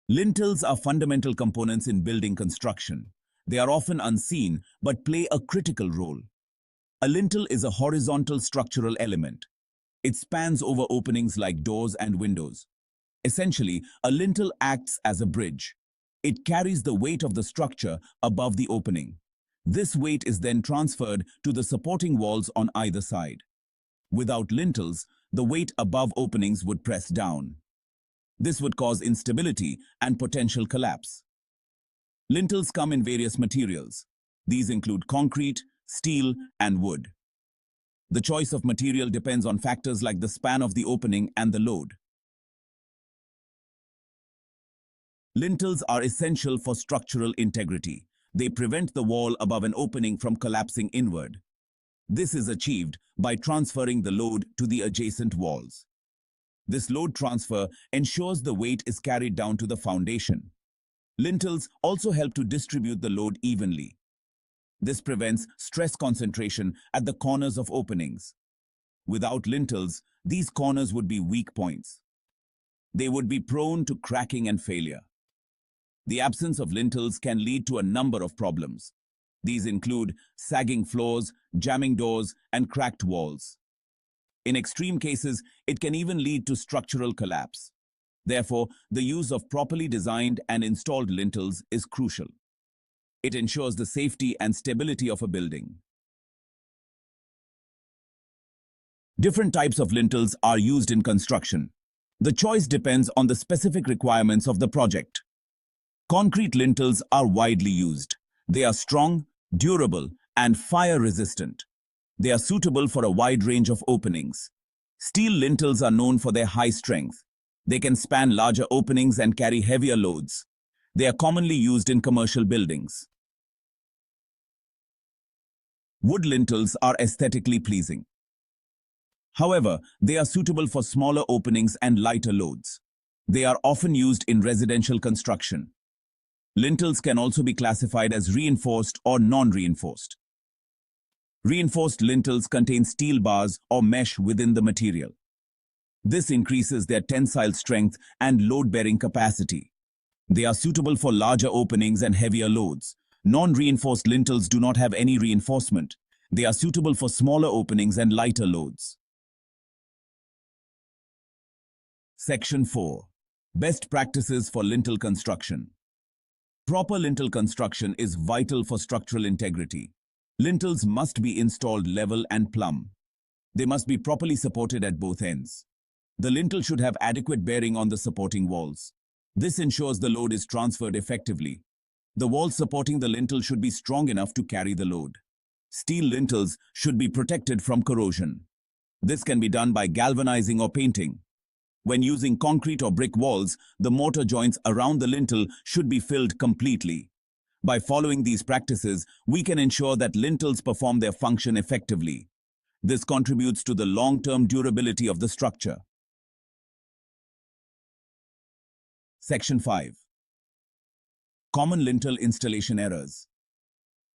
Lintels are fundamental components in building construction. They are often unseen but play a critical role. A lintel is a horizontal structural element. It spans over openings like doors and windows. Essentially, a lintel acts as a bridge. It carries the weight of the structure above the opening. This weight is then transferred to the supporting walls on either side. Without lintels, the weight above openings would press down. This would cause instability and potential collapse. Lintels come in various materials. These include concrete, steel, and wood. The choice of material depends on factors like the span of the opening and the load. Lintels are essential for structural integrity. They prevent the wall above an opening from collapsing inward. This is achieved by transferring the load to the adjacent walls. This load transfer ensures the weight is carried down to the foundation. Lintels also help to distribute the load evenly. This prevents stress concentration at the corners of openings. Without lintels, these corners would be weak points. They would be prone to cracking and failure. The absence of lintels can lead to a number of problems. These include sagging floors, jamming doors, and cracked walls. In extreme cases, it can even lead to structural collapse. Therefore, the use of properly designed and installed lintels is crucial. It ensures the safety and stability of a building. Different types of lintels are used in construction. The choice depends on the specific requirements of the project. Concrete lintels are widely used. They are strong, durable, and fire-resistant. They are suitable for a wide range of openings. Steel lintels are known for their high strength. They can span larger openings and carry heavier loads. They are commonly used in commercial buildings. Wood lintels are aesthetically pleasing. However, they are suitable for smaller openings and lighter loads. They are often used in residential construction. Lintels can also be classified as reinforced or non-reinforced. Reinforced lintels contain steel bars or mesh within the material. This increases their tensile strength and load-bearing capacity. They are suitable for larger openings and heavier loads. Non-reinforced lintels do not have any reinforcement. They are suitable for smaller openings and lighter loads. Section 4. Best practices for lintel construction. Proper lintel construction is vital for structural integrity. Lintels must be installed level and plumb. They must be properly supported at both ends. The lintel should have adequate bearing on the supporting walls. This ensures the load is transferred effectively. The walls supporting the lintel should be strong enough to carry the load. Steel lintels should be protected from corrosion. This can be done by galvanizing or painting. When using concrete or brick walls, the mortar joints around the lintel should be filled completely. By following these practices, we can ensure that lintels perform their function effectively. This contributes to the long-term durability of the structure. Section 5. Common lintel installation errors.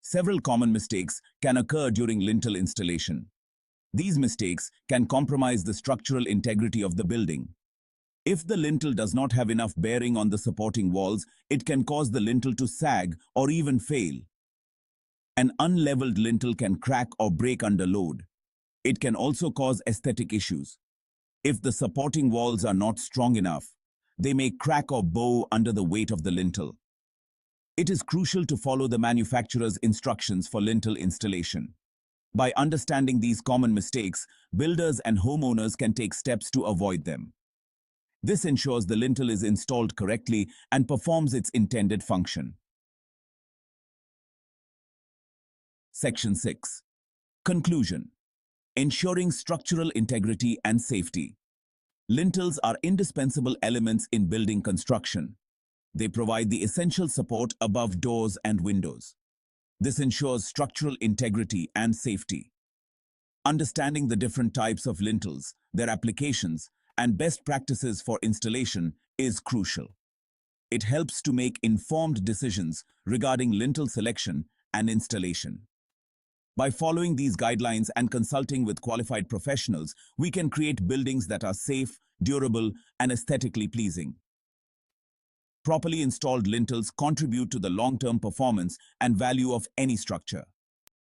Several common mistakes can occur during lintel installation. These mistakes can compromise the structural integrity of the building. If the lintel does not have enough bearing on the supporting walls, it can cause the lintel to sag or even fail. An unleveled lintel can crack or break under load. It can also cause aesthetic issues. If the supporting walls are not strong enough, they may crack or bow under the weight of the lintel. It is crucial to follow the manufacturer's instructions for lintel installation. By understanding these common mistakes, builders and homeowners can take steps to avoid them. This ensures the lintel is installed correctly and performs its intended function. Section 6. Conclusion. Ensuring structural integrity and safety. Lintels are indispensable elements in building construction. They provide the essential support above doors and windows. This ensures structural integrity and safety. Understanding the different types of lintels, their applications, and best practices for installation is crucial. It helps to make informed decisions regarding lintel selection and installation. By following these guidelines and consulting with qualified professionals, we can create buildings that are safe, durable, and aesthetically pleasing. Properly installed lintels contribute to the long-term performance and value of any structure.